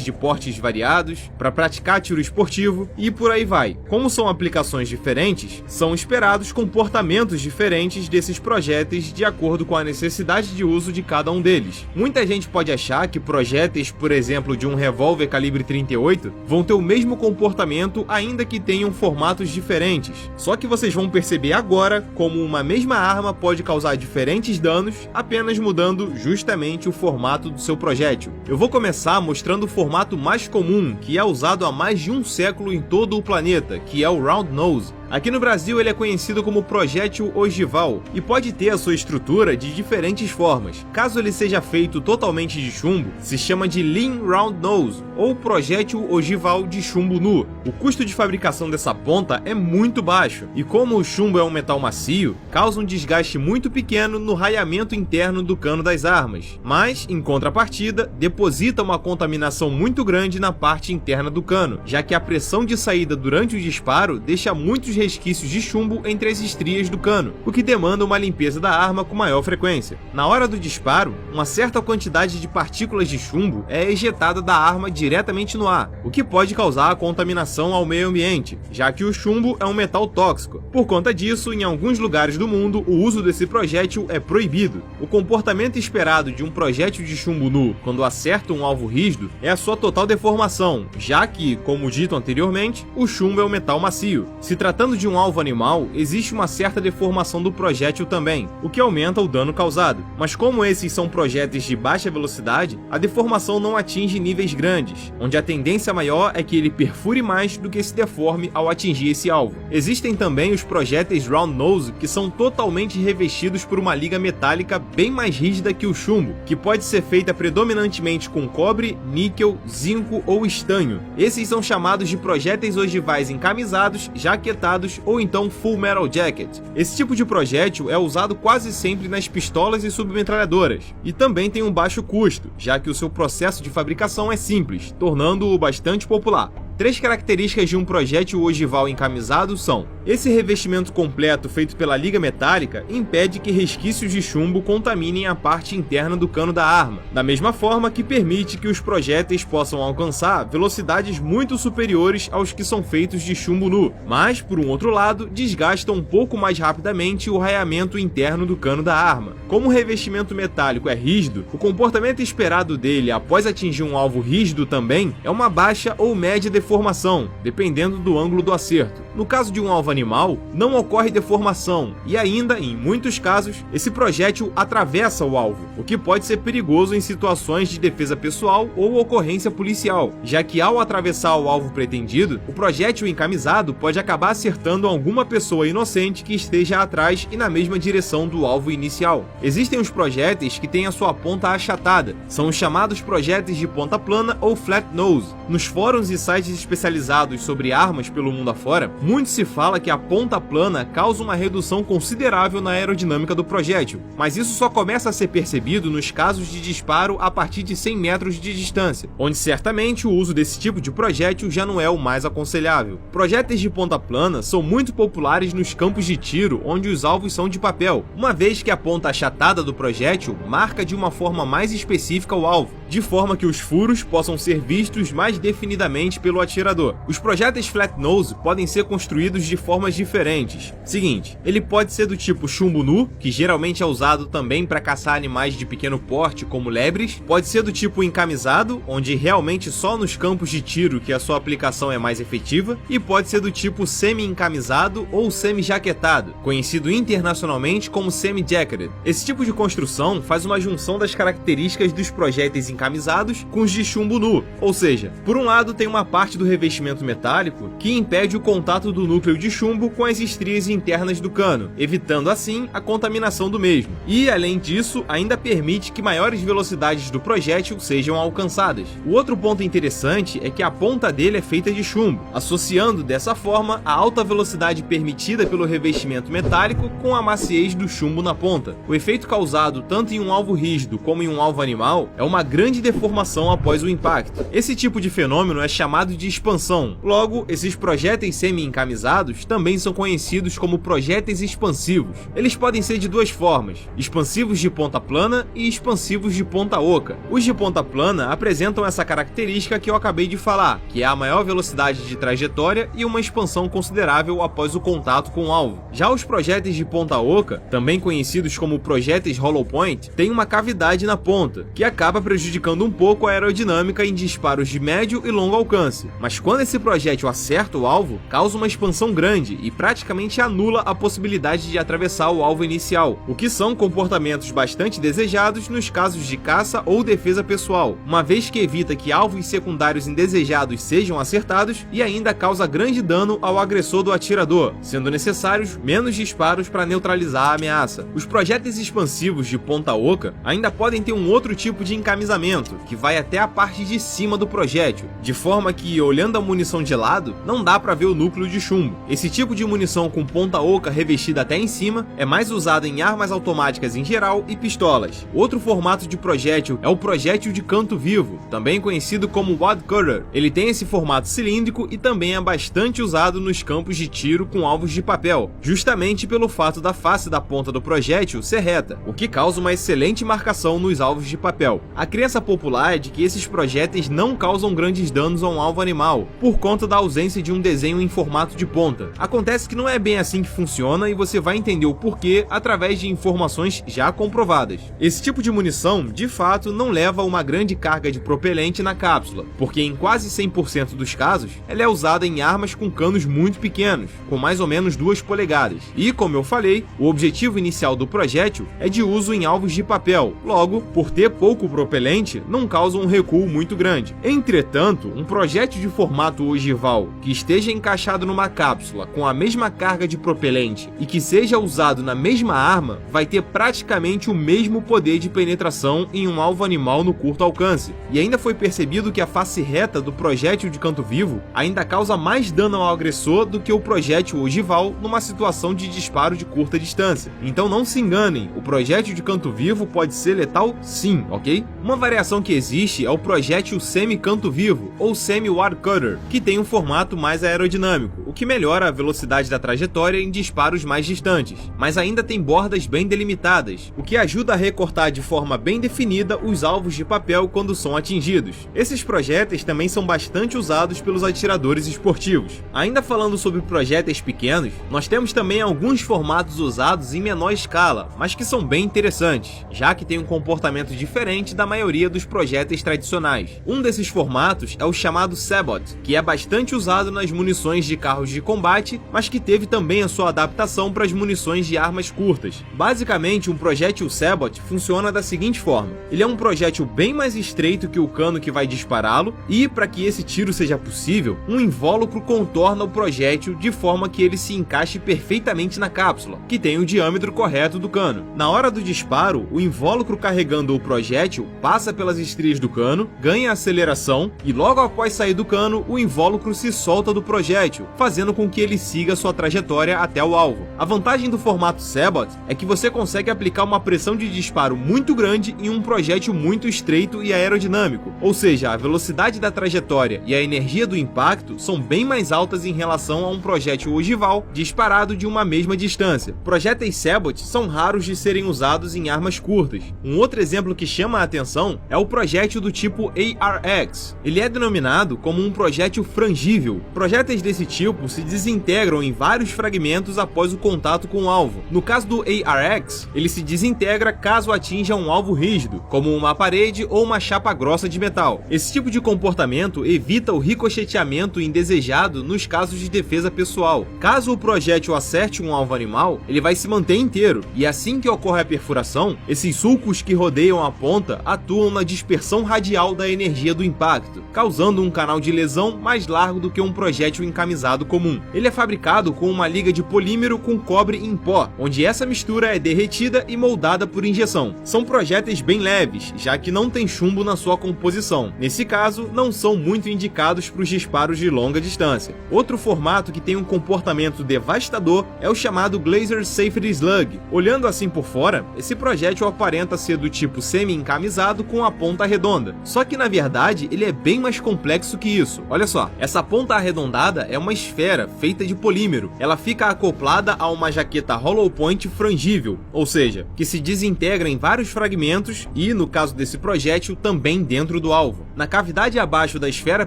de portes variados, para praticar tiro esportivo e por aí vai. Como são aplicações diferentes, são esperados comportamentos diferentes desses projéteis de acordo com a necessidade de uso de cada um deles. Muita gente pode achar que projéteis, por exemplo, de um revólver calibre 38, vão ter o mesmo comportamento ainda que tenham formatos diferentes. Só que vocês vão perceber agora como uma mesma arma pode causar diferentes danos apenas mudando justamente o formato do seu projétil. Eu vou começar mostrando o formato mais comum, que é usado há mais de um século em todo o planeta, que é o Round Nose. Aqui no Brasil ele é conhecido como projétil ogival e pode ter a sua estrutura de diferentes formas. Caso ele seja feito totalmente de chumbo, se chama de Lean Round Nose ou projétil ogival de chumbo nu. O custo de fabricação dessa ponta é muito baixo e como o chumbo é um metal macio, causa um desgaste muito pequeno no raiamento interno do cano das armas, mas, em contrapartida, deposita uma contaminação muito grande na parte interna do cano, já que a pressão de saída durante o disparo deixa muitos resquícios de chumbo entre as estrias do cano, o que demanda uma limpeza da arma com maior frequência. Na hora do disparo, uma certa quantidade de partículas de chumbo é ejetada da arma diretamente no ar, o que pode causar a contaminação ao meio ambiente, já que o chumbo é um metal tóxico. Por conta disso, em alguns lugares do mundo, o uso desse projétil é proibido. O comportamento esperado de um projétil de chumbo nu quando acerta um alvo rígido é a sua total deformação, já que, como dito anteriormente, o chumbo é um metal macio. Se tratando de um alvo animal, existe uma certa deformação do projétil também, o que aumenta o dano causado. Mas como esses são projéteis de baixa velocidade, a deformação não atinge níveis grandes, onde a tendência maior é que ele perfure mais do que se deforme ao atingir esse alvo. Existem também os projéteis Round Nose, que são totalmente revestidos por uma liga metálica bem mais rígida que o chumbo, que pode ser feita predominantemente com cobre, níquel, zinco ou estanho. Esses são chamados de projéteis ogivais encamisados, jaquetados ou então Full Metal Jacket. Esse tipo de projétil é usado quase sempre nas pistolas e submetralhadoras, e também tem um baixo custo, já que o seu processo de fabricação é simples, tornando-o bastante popular. Três características de um projétil ogival encamisado são: esse revestimento completo feito pela liga metálica impede que resquícios de chumbo contaminem a parte interna do cano da arma, da mesma forma que permite que os projéteis possam alcançar velocidades muito superiores aos que são feitos de chumbo nu, mas, por um outro lado, desgastam um pouco mais rapidamente o raiamento interno do cano da arma. Como o revestimento metálico é rígido, o comportamento esperado dele após atingir um alvo rígido também é uma baixa ou média deformação, dependendo do ângulo do acerto. No caso de um alvo animal, não ocorre deformação e ainda, em muitos casos, esse projétil atravessa o alvo, o que pode ser perigoso em situações de defesa pessoal ou ocorrência policial, já que ao atravessar o alvo pretendido, o projétil encamisado pode acabar acertando alguma pessoa inocente que esteja atrás e na mesma direção do alvo inicial. Existem os projéteis que têm a sua ponta achatada, são os chamados projéteis de ponta plana ou flat nose. Nos fóruns e sites especializados sobre armas pelo mundo afora, muito se fala que a ponta plana causa uma redução considerável na aerodinâmica do projétil, mas isso só começa a ser percebido nos casos de disparo a partir de 100 metros de distância, onde certamente o uso desse tipo de projétil já não é o mais aconselhável. Projéteis de ponta plana são muito populares nos campos de tiro onde os alvos são de papel, uma vez que a ponta achatada do projétil marca de uma forma mais específica o alvo, de forma que os furos possam ser vistos mais definidamente pelo atirador. Os projéteis flat nose podem ser construídos de formas diferentes. Seguinte, ele pode ser do tipo chumbo nu, que geralmente é usado também para caçar animais de pequeno porte como lebres, pode ser do tipo encamisado, onde realmente só nos campos de tiro que a sua aplicação é mais efetiva, e pode ser do tipo semi-encamisado ou semi-jaquetado, conhecido internacionalmente como semi-jacketed. Esse tipo de construção faz uma junção das características dos projéteis encamisados com os de chumbo nu, ou seja, por um lado tem uma parte do revestimento metálico que impede o contato do núcleo de chumbo com as estrias internas do cano, evitando assim a contaminação do mesmo. E, além disso, ainda permite que maiores velocidades do projétil sejam alcançadas. O outro ponto interessante é que a ponta dele é feita de chumbo, associando dessa forma a alta velocidade permitida pelo revestimento metálico com a maciez do chumbo na ponta. O efeito causado tanto em um alvo rígido como em um alvo animal é uma grande deformação após o impacto. Esse tipo de fenômeno é chamado de expansão. Logo, esses projéteis semi semi-encamisados também são conhecidos como projéteis expansivos. Eles podem ser de duas formas: expansivos de ponta plana e expansivos de ponta oca. Os de ponta plana apresentam essa característica que eu acabei de falar, que é a maior velocidade de trajetória e uma expansão considerável após o contato com o alvo. Já os projéteis de ponta oca, também conhecidos como projéteis hollow point, têm uma cavidade na ponta, que acaba prejudicando um pouco a aerodinâmica em disparos de médio e longo alcance. Mas quando esse projétil acerta o alvo, causa uma expansão grande e praticamente anula a possibilidade de atravessar o alvo inicial, o que são comportamentos bastante desejados nos casos de caça ou defesa pessoal, uma vez que evita que alvos secundários indesejados sejam acertados e ainda causa grande dano ao agressor do atirador, sendo necessários menos disparos para neutralizar a ameaça. Os projéteis expansivos de ponta oca ainda podem ter um outro tipo de encamisamento, que vai até a parte de cima do projétil, de forma que, olhando a munição de lado, não dá para ver o núcleo de chumbo. Esse tipo de munição com ponta oca revestida até em cima é mais usado em armas automáticas em geral e pistolas. Outro formato de projétil é o projétil de canto vivo, também conhecido como wad cutter. Ele tem esse formato cilíndrico e também é bastante usado nos campos de tiro com alvos de papel, justamente pelo fato da face da ponta do projétil ser reta, o que causa uma excelente marcação nos alvos de papel. A crença popular é de que esses projéteis não causam grandes danos a um alvo animal, por conta da ausência de um desenho em formato de ponta. Acontece que não é bem assim que funciona e você vai entender o porquê através de informações já comprovadas. Esse tipo de munição, de fato, não leva uma grande carga de propelente na cápsula, porque em quase 100% dos casos, ela é usada em armas com canos muito pequenos, com mais ou menos 2 polegadas. E, como eu falei, o objetivo inicial do projétil é de uso em alvos de papel, logo, por ter pouco propelente, não causa um recuo muito grande. Entretanto, um projétil de formato ogival que esteja encaixado numa cápsula com a mesma carga de propelente e que seja usado na mesma arma, vai ter praticamente o mesmo poder de penetração em um alvo animal no curto alcance. E ainda foi percebido que a face reta do projétil de canto vivo ainda causa mais dano ao agressor do que o projétil ogival numa situação de disparo de curta distância. Então não se enganem, o projétil de canto vivo pode ser letal sim, ok? Uma variação que existe é o projétil semi-canto vivo, ou semi-wad cutter, que tem um formato mais aerodinâmico, o que melhora a velocidade da trajetória em disparos mais distantes, mas ainda tem bordas bem delimitadas, o que ajuda a recortar de forma bem definida os alvos de papel quando são atingidos. Esses projéteis também são bastante usados pelos atiradores esportivos. Ainda falando sobre projéteis pequenos, nós temos também alguns formatos usados em menor escala, mas que são bem interessantes, já que tem um comportamento diferente da maioria dos projéteis tradicionais. Um desses formatos é o chamado sabot, que é bastante usado nas munições de carros de combate, mas que teve também a sua adaptação para as munições de armas curtas. Basicamente, um projétil sabot funciona da seguinte forma: ele é um projétil bem mais estreito que o cano que vai dispará-lo, e para que esse tiro seja possível, um invólucro contorna o projétil de forma que ele se encaixe perfeitamente na cápsula, que tem o diâmetro correto do cano. Na hora do disparo, o invólucro carregando o projétil passa pelas estrias do cano, ganha aceleração e logo após sair do cano, o invólucro se solta do projétil, fazendo com que ele siga sua trajetória até o alvo. A vantagem do formato sabot é que você consegue aplicar uma pressão de disparo muito grande em um projétil muito estreito e aerodinâmico, ou seja, a velocidade da trajetória e a energia do impacto são bem mais altas em relação a um projétil ogival disparado de uma mesma distância. Projéteis sabot são raros de serem usados em armas curtas. Um outro exemplo que chama a atenção é o projétil do tipo ARX. Ele é denominado como um projétil frangível. Projéteis desse tipo se desintegram em vários fragmentos após o contato com o alvo. No caso do ARX, ele se desintegra caso atinja um alvo rígido, como uma parede ou uma chapa grossa de metal. Esse tipo de comportamento evita o ricocheteamento indesejado nos casos de defesa pessoal. Caso o projétil acerte um alvo animal, ele vai se manter inteiro, e assim que ocorre a perfuração, esses sulcos que rodeiam a ponta atuam na dispersão radial da energia do impacto, causando um canal de lesão mais largo do que um projétil encamisado comum. Ele é fabricado com uma liga de polímero com cobre em pó, onde essa mistura é derretida e moldada por injeção. São projéteis bem leves, já que não tem chumbo na sua composição. Nesse caso, não são muito indicados para os disparos de longa distância. Outro formato que tem um comportamento devastador é o chamado Glazer Safety Slug. Olhando assim por fora, esse projétil aparenta ser do tipo semi-encamisado com a ponta redonda. Só que na verdade ele é bem mais complexo que isso. Olha só, essa ponta arredondada é uma esfera feita de polímero. Ela fica acoplada a uma jaqueta hollow point frangível, ou seja, que se desintegra em vários fragmentos e, no caso desse projétil, também dentro do alvo. Na cavidade abaixo da esfera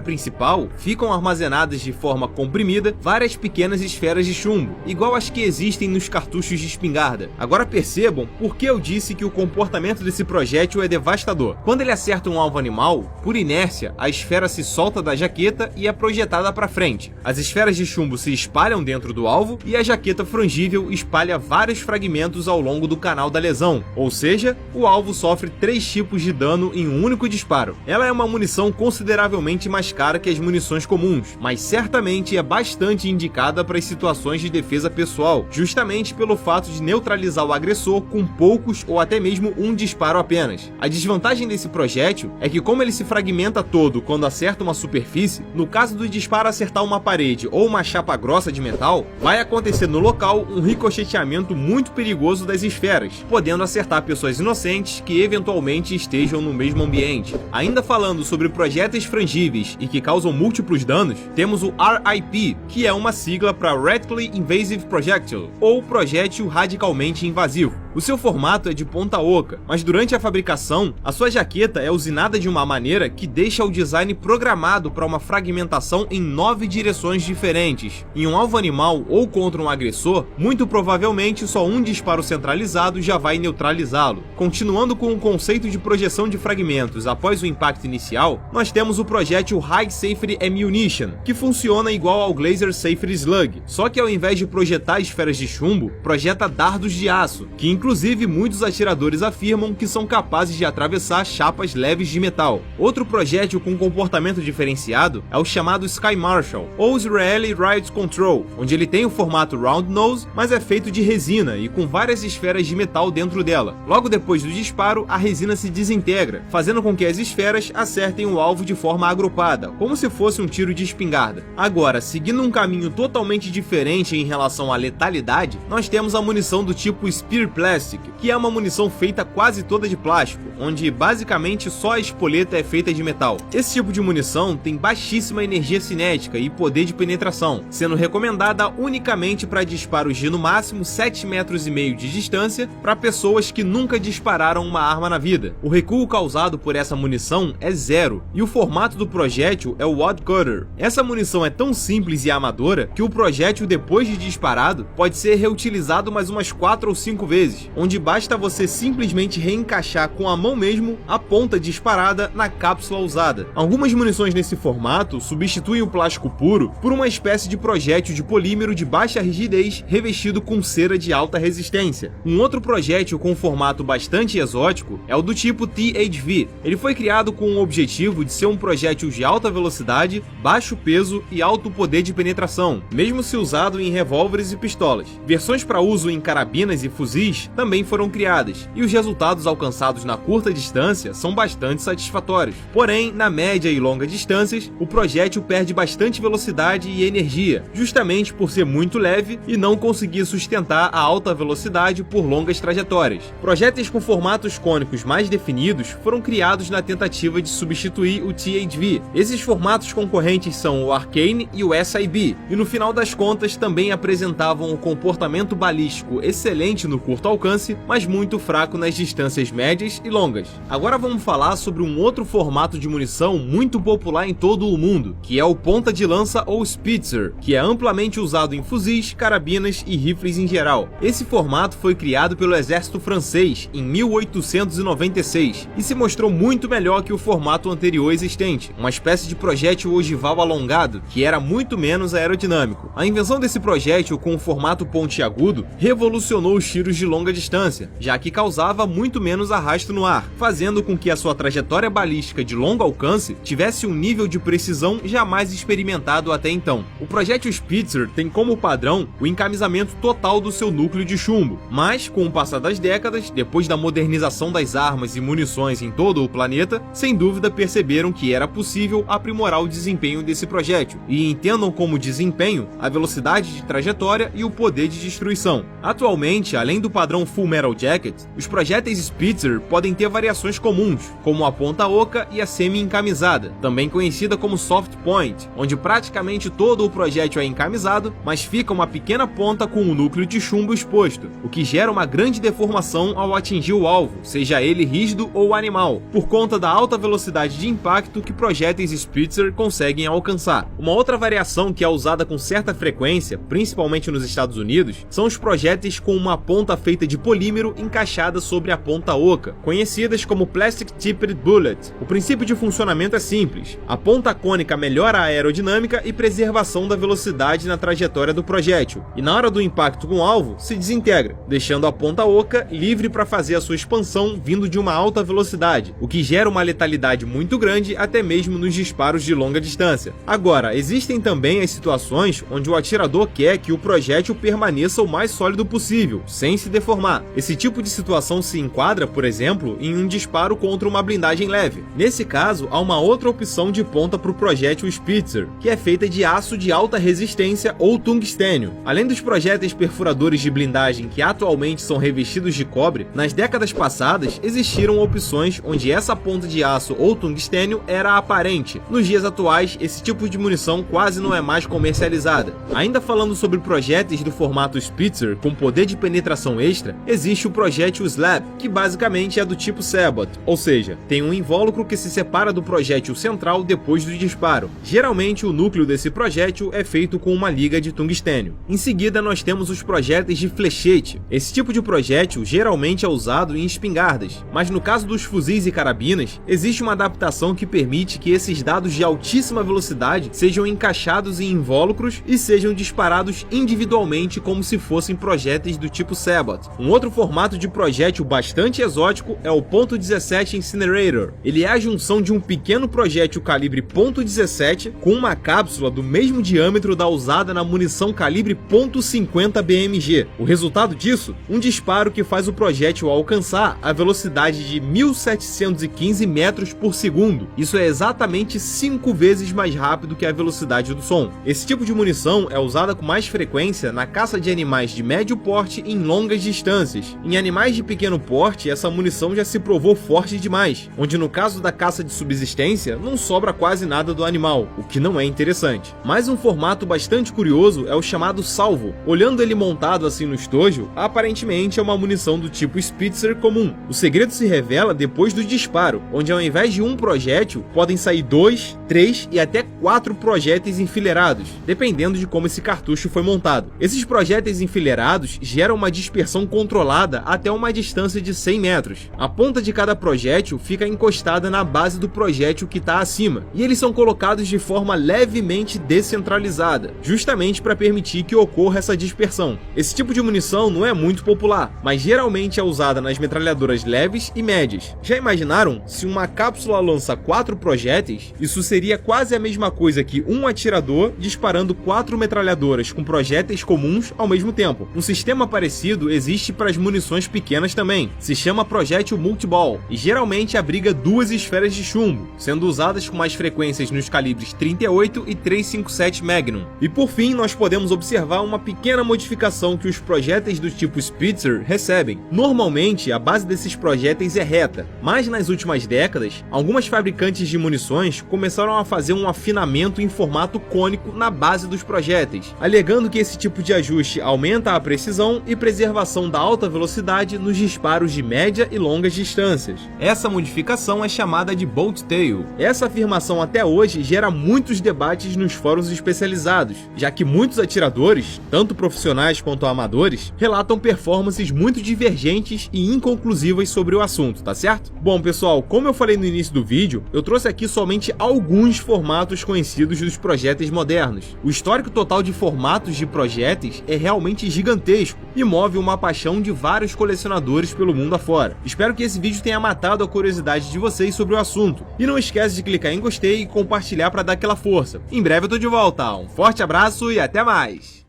principal, ficam armazenadas de forma comprimida várias pequenas esferas de chumbo, igual às que existem nos cartuchos de espingarda. Agora percebam por que eu disse que o comportamento desse projétil é devastador. Quando ele acerta um alvo animal, por inércia, a esfera se solta da jaqueta e é projetada para frente. As esferas de chumbo se espalham dentro do alvo e a jaqueta frangível espalha vários fragmentos ao longo do canal da lesão, ou seja, o alvo sofre 3 tipos de dano em um único disparo. Ela é uma munição consideravelmente mais cara que as munições comuns, mas certamente é bastante indicada para as situações de defesa pessoal, justamente pelo fato de neutralizar o agressor com poucos ou até mesmo um disparo apenas. A desvantagem desse projétil é que, como ele se fragmenta todo quando acerta uma superfície, no caso do disparo acertar uma parede ou uma chapa grossa de metal, vai acontecer no local um ricocheteamento muito perigoso das esferas, podendo acertar pessoas inocentes que eventualmente estejam no mesmo ambiente. Ainda falando sobre projéteis frangíveis e que causam múltiplos danos, temos o RIP, que é uma sigla para Radically Invasive Projectile, ou projétil radicalmente invasivo. O seu formato é de ponta oca, mas durante a fabricação, a sua jaqueta é usinada de uma maneira que deixa o design programado para uma fragmentação em 9 direções diferentes. Em um alvo animal ou contra um agressor, muito provavelmente só um disparo centralizado já vai neutralizá-lo. Continuando com o conceito de projeção de fragmentos após o impacto inicial, nós temos o projétil High Safety Ammunition, que funciona igual ao Glaser Safety Slug, só que ao invés de projetar esferas de chumbo, projeta dardos de aço, que inclusive muitos atiradores afirmam que são capazes de atravessar chapas leves de metal. Outro projétil com comportamento diferenciado é o chamado Sky Marshal, ou Israeli Riot Control, onde ele tem o formato round nose, mas é feito de resina e com várias esferas de metal dentro dela. Logo depois do disparo, a resina se desintegra, fazendo com que as esferas acertem o alvo de forma agrupada, como se fosse um tiro de espingarda. Agora, seguindo um caminho totalmente diferente em relação à letalidade, nós temos a munição do tipo Spear Plastic, que é uma munição feita quase toda de plástico, onde basicamente só a espoleta é feita de metal. Esse tipo de munição tem baixíssima energia cinética e poder de penetração, sendo recomendada unicamente para disparos de no máximo 7,5 metros de distância para pessoas que nunca dispararam uma arma na vida. O recuo causado por essa munição é 0, e o formato do projétil é o Wad Cutter. Essa munição é tão simples e amadora que o projétil, depois de disparado, pode ser reutilizado mais umas 4 ou 5 vezes, onde basta você simplesmente reencaixar com a mão mesmo a ponta disparada na cápsula usada. Algumas munições nesse formato substituem o plástico puro por uma espécie de projétil de polímero de baixa rigidez revestido com cera de alta resistência. Um outro projétil com um formato bastante exótico é o do tipo THV. Ele foi criado com o objetivo de ser um projétil de alta velocidade, baixo peso e alto poder de penetração, mesmo se usado em revólveres e pistolas. Versões para uso em carabinas e fuzis também foram criadas, e os resultados alcançados na curta distância são bastante satisfatórios. Porém, na média e longa distâncias, o projétil perde bastante velocidade e energia, justamente por ser muito leve e não conseguir sustentar a alta velocidade por longas trajetórias. Projéteis com formatos cônicos mais definidos foram criados na tentativa de substituir o THV. Esses formatos concorrentes são o Arcane e o SIB, e no final das contas também apresentavam um comportamento balístico excelente no curto alcance, mas muito fraco nas distâncias médias e longas. Agora vamos falar sobre um outro formato de munição muito popular em todo o mundo, que é o ponta de lança ou Spitzer, que é amplamente usado em fuzis, carabinas e rifles em geral. Esse formato foi criado pelo exército francês em 1896 e se mostrou muito melhor que o formato anterior existente, uma espécie de projétil ogival alongado que era muito menos aerodinâmico. A invenção desse projétil com o formato pontiagudo revolucionou os tiros de longa distância, já que causava muito menos arrasto no ar, fazendo com que a sua trajetória balística de longo alcance tivesse um nível de precisão jamais experimentado até então. O projétil Spitzer tem como padrão o encamisamento total do seu núcleo de chumbo, mas com o passar das décadas, depois da modernização das armas e munições em todo o planeta, sem dúvida perceberam que era possível aprimorar o desempenho desse projétil, e entendam como desempenho a velocidade de trajetória e o poder de destruição. Atualmente, além do padrão viram Full Metal Jacket, os projéteis Spitzer podem ter variações comuns, como a ponta oca e a semi-encamisada, também conhecida como soft point, onde praticamente todo o projétil é encamisado, mas fica uma pequena ponta com o núcleo de chumbo exposto, o que gera uma grande deformação ao atingir o alvo, seja ele rígido ou animal, por conta da alta velocidade de impacto que projéteis Spitzer conseguem alcançar. Uma outra variação que é usada com certa frequência, principalmente nos Estados Unidos, são os projéteis com uma ponta feita de polímero encaixada sobre a ponta oca, conhecidas como Plastic Tipped Bullet. O princípio de funcionamento é simples. A ponta cônica melhora a aerodinâmica e preservação da velocidade na trajetória do projétil, e na hora do impacto com o alvo, se desintegra, deixando a ponta oca livre para fazer a sua expansão vindo de uma alta velocidade, o que gera uma letalidade muito grande até mesmo nos disparos de longa distância. Agora, existem também as situações onde o atirador quer que o projétil permaneça o mais sólido possível, sem se deformar. Esse tipo de situação se enquadra, por exemplo, em um disparo contra uma blindagem leve. Nesse caso, há uma outra opção de ponta para o projétil Spitzer, que é feita de aço de alta resistência ou tungstênio. Além dos projéteis perfuradores de blindagem que atualmente são revestidos de cobre, nas décadas passadas existiram opções onde essa ponta de aço ou tungstênio era aparente. Nos dias atuais, esse tipo de munição quase não é mais comercializada. Ainda falando sobre projéteis do formato Spitzer com poder de penetração extra, existe o projétil Slab, que basicamente é do tipo Sabot, ou seja, tem um invólucro que se separa do projétil central depois do disparo. Geralmente o núcleo desse projétil é feito com uma liga de tungstênio. Em seguida nós temos os projéteis de flechete. Esse tipo de projétil geralmente é usado em espingardas, mas no caso dos fuzis e carabinas, existe uma adaptação que permite que esses dados de altíssima velocidade sejam encaixados em invólucros e sejam disparados individualmente como se fossem projéteis do tipo Sabot. Um outro formato de projétil bastante exótico é o .17 Incinerator. Ele é a junção de um pequeno projétil calibre .17 com uma cápsula do mesmo diâmetro da usada na munição calibre .50 BMG. O resultado disso? Um disparo que faz o projétil alcançar a velocidade de 1715 metros por segundo. Isso é exatamente 5 vezes mais rápido que a velocidade do som. Esse tipo de munição é usada com mais frequência na caça de animais de médio porte em longas distâncias. Em animais de pequeno porte, essa munição já se provou forte demais, onde no caso da caça de subsistência, não sobra quase nada do animal, o que não é interessante. Mais um formato bastante curioso é o chamado salvo. Olhando ele montado assim no estojo, aparentemente é uma munição do tipo Spitzer comum. O segredo se revela depois do disparo, onde ao invés de um projétil, podem sair 2, 3 e até 4 projéteis enfileirados, dependendo de como esse cartucho foi montado. Esses projéteis enfileirados geram uma dispersão controlada até uma distância de 100 metros. A ponta de cada projétil fica encostada na base do projétil que está acima, e eles são colocados de forma levemente descentralizada, justamente para permitir que ocorra essa dispersão. Esse tipo de munição não é muito popular, mas geralmente é usada nas metralhadoras leves e médias. Já imaginaram se uma cápsula lança 4 projéteis? Isso seria quase a mesma coisa que um atirador disparando 4 metralhadoras com projéteis comuns ao mesmo tempo. Um sistema parecido existe para as munições pequenas também. Se chama projétil multiball e geralmente abriga 2 esferas de chumbo, sendo usadas com mais frequências nos calibres 38 e 357 Magnum. E por fim, nós podemos observar uma pequena modificação que os projéteis do tipo Spitzer recebem. Normalmente, a base desses projéteis é reta, mas nas últimas décadas, algumas fabricantes de munições começaram a fazer um afinamento em formato cônico na base dos projéteis, alegando que esse tipo de ajuste aumenta a precisão e preservação da alta velocidade nos disparos de média e longas distâncias. Essa modificação é chamada de bolt tail. Essa afirmação até hoje gera muitos debates nos fóruns especializados, já que muitos atiradores, tanto profissionais quanto amadores, relatam performances muito divergentes e inconclusivas sobre o assunto, tá certo? Bom pessoal, como eu falei no início do vídeo, eu trouxe aqui somente alguns formatos conhecidos dos projéteis modernos. O histórico total de formatos de projéteis é realmente gigantesco e move uma paixão de vários colecionadores pelo mundo afora. Espero que esse vídeo tenha matado a curiosidade de vocês sobre o assunto. E não esquece de clicar em gostei e compartilhar para dar aquela força. Em breve eu tô de volta, um forte abraço e até mais!